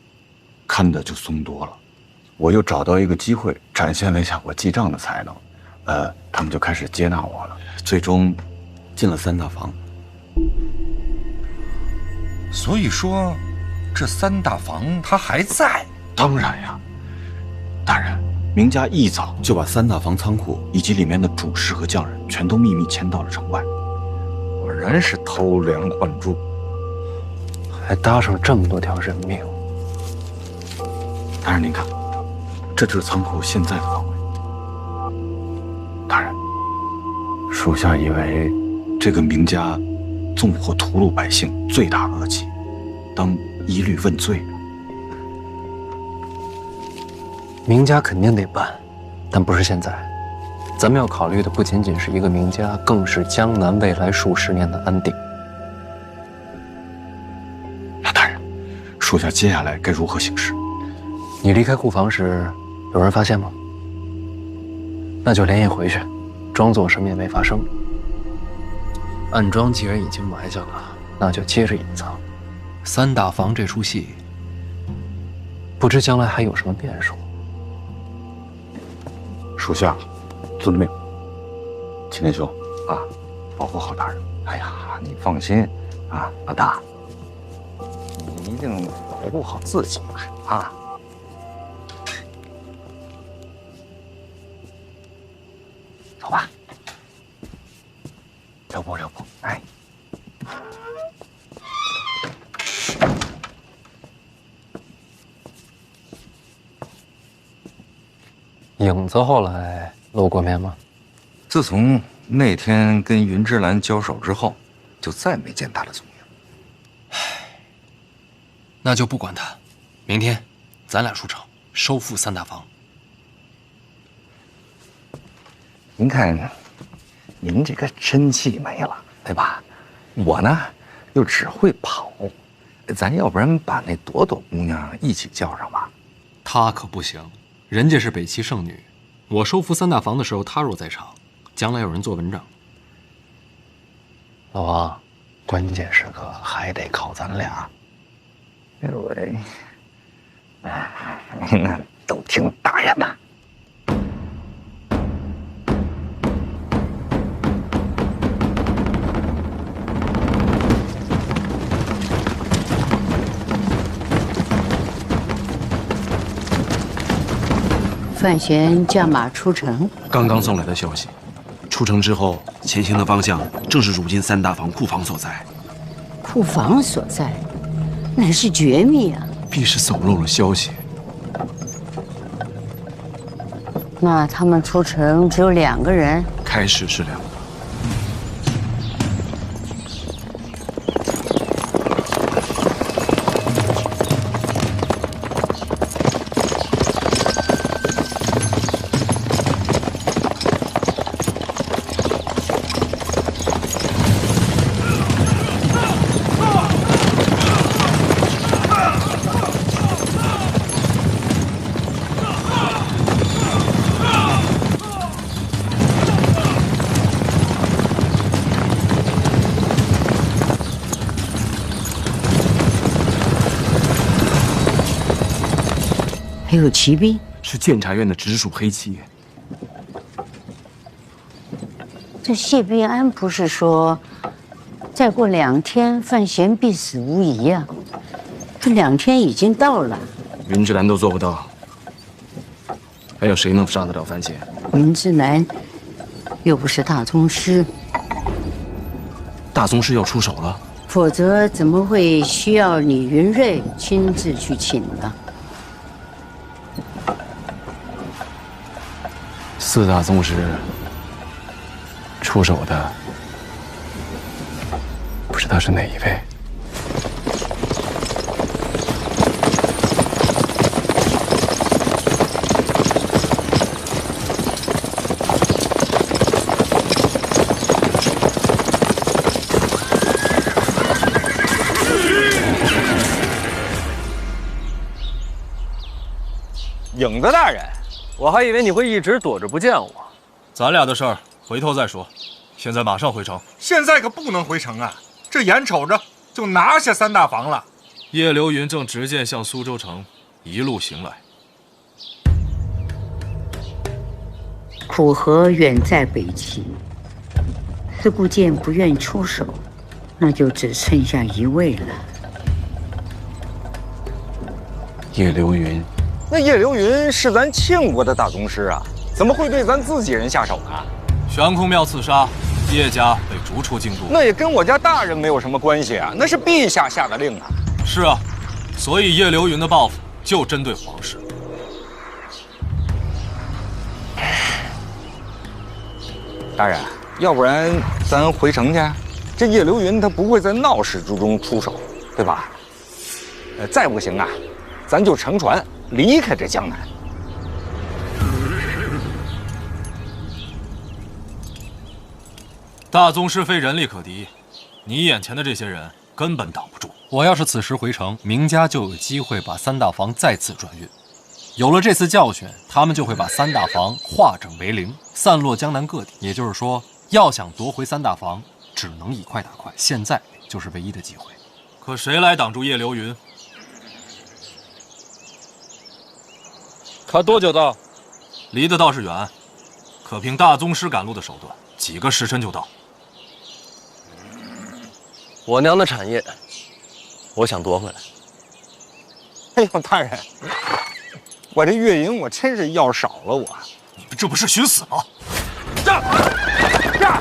看的就松多了。我又找到一个机会，展现了一下我记账的才能。他们就开始接纳我了，最终进了3大房。所以说，这3大房他还在？当然呀，大人，名家一早就把3大房仓库以及里面的主事和匠人全都秘密迁到了城外。果然是偷梁换柱，还搭上这么多条人命。大人您看，这就是仓库现在的方位。大人，属下以为这个名家纵火屠戮百姓，罪大恶极，当一律问罪。名家肯定得办，但不是现在。咱们要考虑的不仅仅是一个名家，更是江南未来数10年的安定。那大人，属下接下来该如何行事？你离开库房时，有人发现吗？那就连夜回去，装作什么也没发生。暗桩既然已经埋下了，那就接着隐藏。三大房这出戏，不知将来还有什么变数。属下遵命。秦天兄啊，保护好大人。哎呀，你放心啊，老大，你一定保护好自己啊。走吧，留步，哎。影子后来露过面吗？自从那天跟云芝兰交手之后，就再没见他的踪影。那就不管他。明天，咱俩出城收复三大房。您看，您这个真气没了，对吧？我呢，又只会跑，咱要不然把那朵朵姑娘一起叫上吧？她可不行。人家是北齐圣女，我收服三大房的时候，她若在场，将来有人做文章。老王，关键时刻还得靠咱俩。喂，那都听大人的。范闲驾马出城，刚刚送来的消息，出城之后前行的方向正是如今三大房库房所在。库房所在，乃是绝密啊！必是走漏了消息。那他们出城只有2个人？开始是2个。还有骑兵，是监察院的直属黑旗。这谢必安不是说，再过2天范闲必死无疑啊？这2天已经到了。云芝兰都做不到，还有谁能杀得了范闲？云芝兰又不是大宗师，大宗师要出手了，否则怎么会需要你云瑞亲自去请呢？4大宗师出手的，不知道是哪一位。影子大人，我还以为你会一直躲着不见我。咱俩的事儿回头再说，现在马上回城。现在可不能回城啊！这眼瞅着就拿下三大房了。叶流云正直剑向苏州城一路行来。苦河远在北齐，四顾剑不愿出手，那就只剩下1位了。叶流云。那叶流云是咱庆国的大宗师啊，怎么会对咱自己人下手呢？悬空庙刺杀，叶家被逐出京都。那也跟我家大人没有什么关系啊，那是陛下下的令啊。是啊，所以叶流云的报复就针对皇室。大人，要不然咱回城去？这叶流云他不会在闹市之中出手，对吧？再不行啊，咱就乘船离开这江南。大宗师非人力可敌，你眼前的这些人根本挡不住。我要是此时回城，明家就有机会把三大房再次转运。有了这次教训，他们就会把三大房化整为零，散落江南各地。也就是说，要想夺回三大房，只能以快打快。现在就是唯一的机会。可谁来挡住叶流云？他多久到？离得倒是远，可凭大宗师赶路的手段，几个时辰就到。我娘的产业，我想夺回来。哎呦，大人，我这月银我真是要少了我。你们这不是寻死吗？站！站！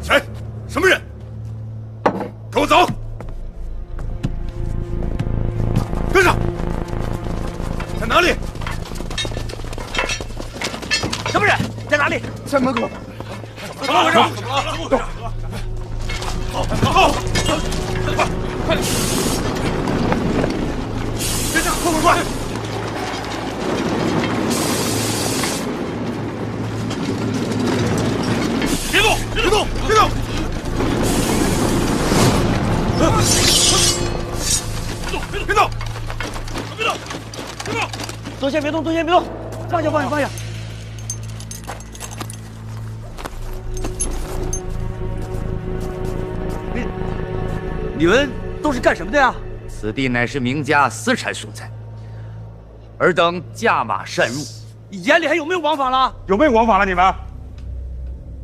谁？什么人？给我走！跟上！在哪里？什么人？在哪里？在门口。怎么回事？走！好，快点！别这样，快！别动！别动！别动！别动！别动！多先别动，多先别动，放下，放下，放下。你们都是干什么的呀？此地乃是明家私产所在，尔等驾马擅入，眼里还有没有王法了？有没有王法了？你们？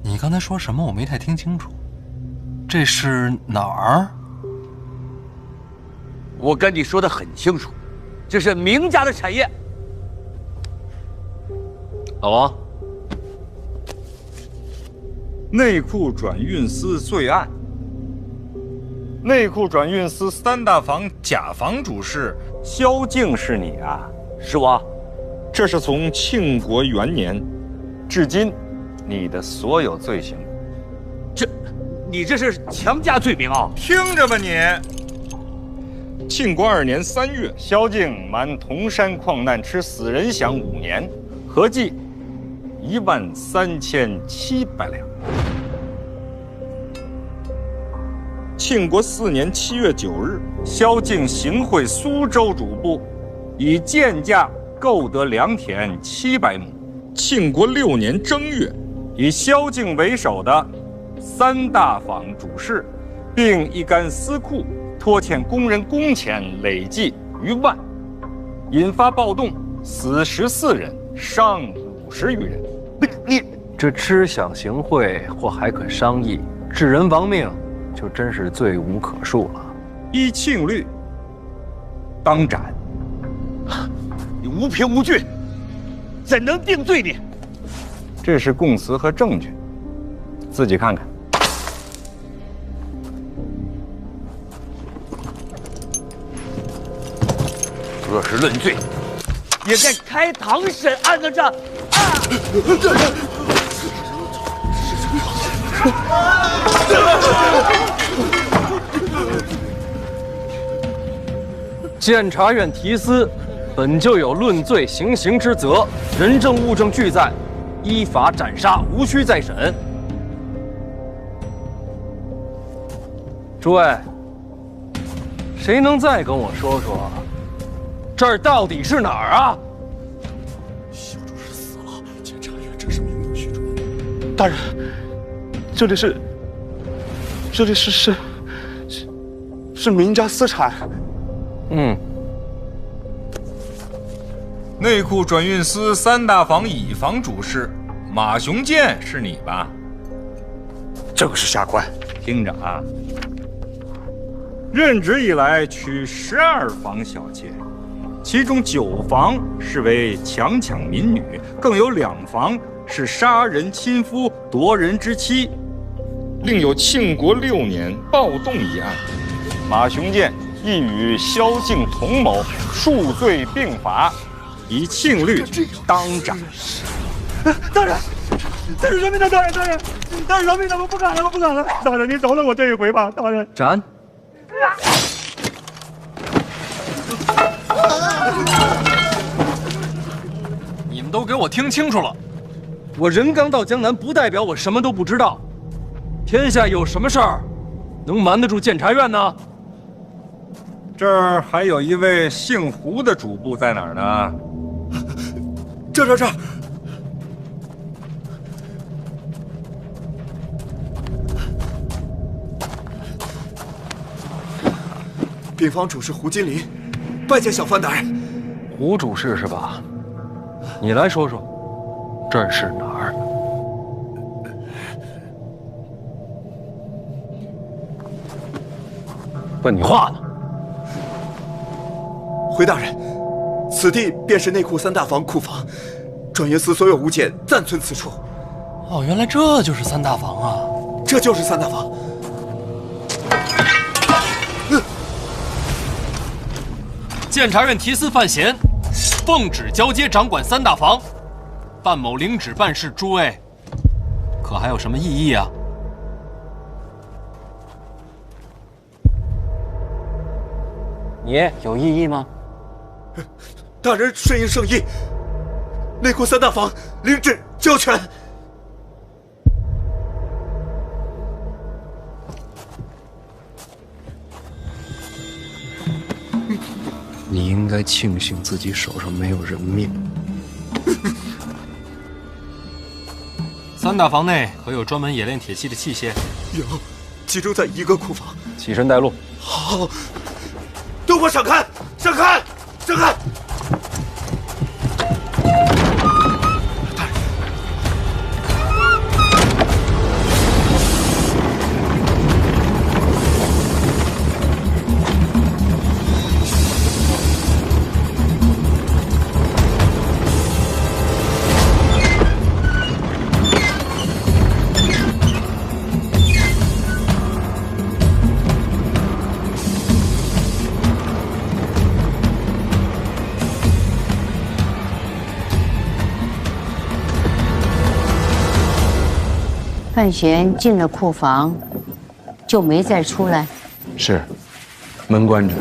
你刚才说什么？我没太听清楚。这是哪儿？我跟你说的很清楚，这是明家的产业。老王，内库转运司罪案。内库转运司三大房甲房主事萧敬是你啊？是我。这是从庆国元年至今你的所有罪行。你这是强加罪名啊！听着吧你。庆国2年3月，萧敬瞒铜山矿难吃死人饷5年，合计13700两。庆国4年7月9日，萧敬行贿苏州主簿，以贱价购得良田700亩。庆国6年正月，以萧敬为首的三大坊主事，并一干司库拖欠工人工钱累计逾万，引发暴动，死14人，伤50余人。你这吃饷行贿或还可商议，致人亡命，就真是罪无可恕了。依庆律，当斩。你无凭无据，怎能定罪你？这是供词和证据，自己看看。若是论罪，也该开堂审案了这。监察院提司本就有论罪行刑之责，人证物证俱在，依法斩杀，无需再审。诸位，谁能再跟我说说，这儿到底是哪儿啊？萧主事死了，监察院正是名不虚传。大人，这里是明家私产。内库转运司三大坊乙房主事马雄建是你吧？正是下官。听着啊，任职以来娶12房小妾，其中9房是为强抢民女，更有2房是杀人亲夫夺人之妻，另有庆国6年暴动一案，马雄建亦与萧敬同谋，数罪并罚，以庆律当斩。大人，大人饶命了！大人饶命了！我不敢了！大人，您饶了我这一回吧！大人，斩！你们都给我听清楚了，我人刚到江南，不代表我什么都不知道。天下有什么事儿，能瞒得住监察院呢？这儿还有一位姓胡的主簿在哪儿呢？这儿。禀房主事胡金林，拜见小番大人。胡主事是吧？你来说说，这儿是哪儿？问你话呢。回大人，此地便是内库三大房库房，转运司所有物件暂存此处。哦，原来这就是三大房啊！这就是三大房。监察院提司范闲，奉旨交接掌管三大房。范某领旨办事，诸位可还有什么异议啊？你有异议吗？大人顺应圣意，内库三大房领旨交权。你应该庆幸自己手上没有人命。三大房内可有专门冶炼铁器的器械？有，集中在一个库房。起身带路。好，都给我闪开！闪开！闪开！范闲进了库房，就没再出来。是，门关着，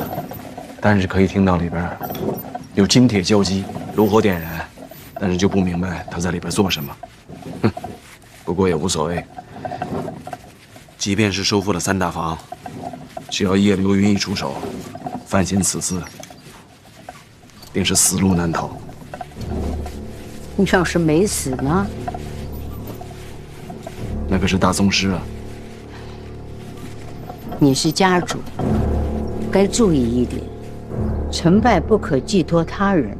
但是可以听到里边有金铁交击，炉火点燃，但是就不明白他在里边做什么。哼，不过也无所谓。即便是收复了三大房，只要叶流云一出手，范闲此次定是死路难逃。你要是没死呢？那可是大宗师啊！你是家主，该注意一点，成败不可寄托他人。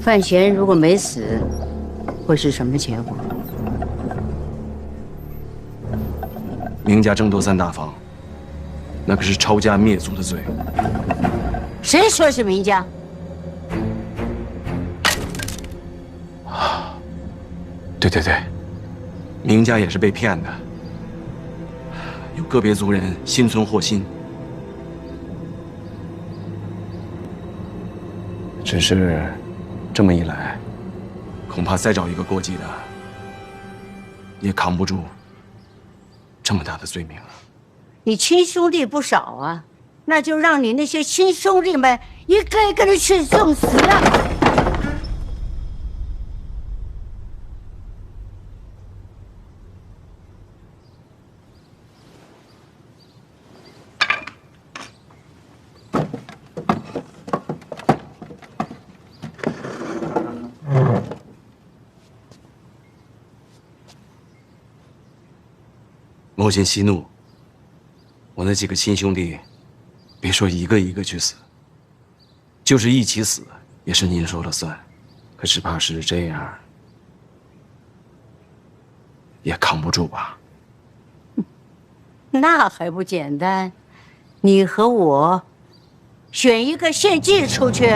范闲如果没死，会是什么结果？明家争夺三大房，那可是抄家灭族的罪。谁说是明家？对，明家也是被骗的，有个别族人心存祸心。只是这么一来，恐怕再找一个过继的，也扛不住这么大的罪名了。你亲兄弟不少啊，那就让你那些亲兄弟们一个一个的去送死啊！某些息怒，我那几个亲兄弟，别说一个一个去死，就是一起死，也是您说了算。可是怕是这样，也扛不住吧？那还不简单？你和我选一个献祭出去。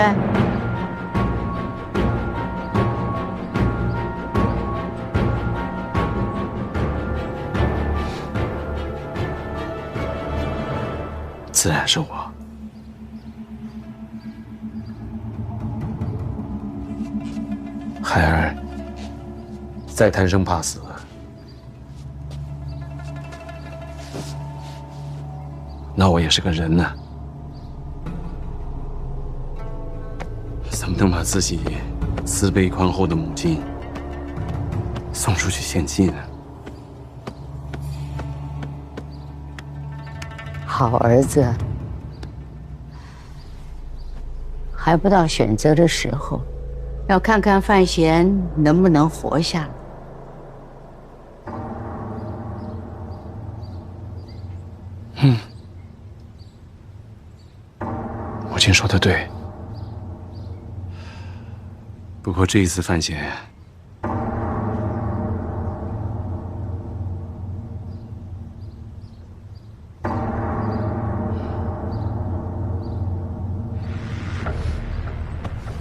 自然是我。孩儿再贪生怕死，那我也是个人呢，怎么能把自己慈悲宽厚的母亲送出去献祭呢？好儿子，还不到选择的时候，要看看范闲能不能活下来。母亲说的对，不过这一次范闲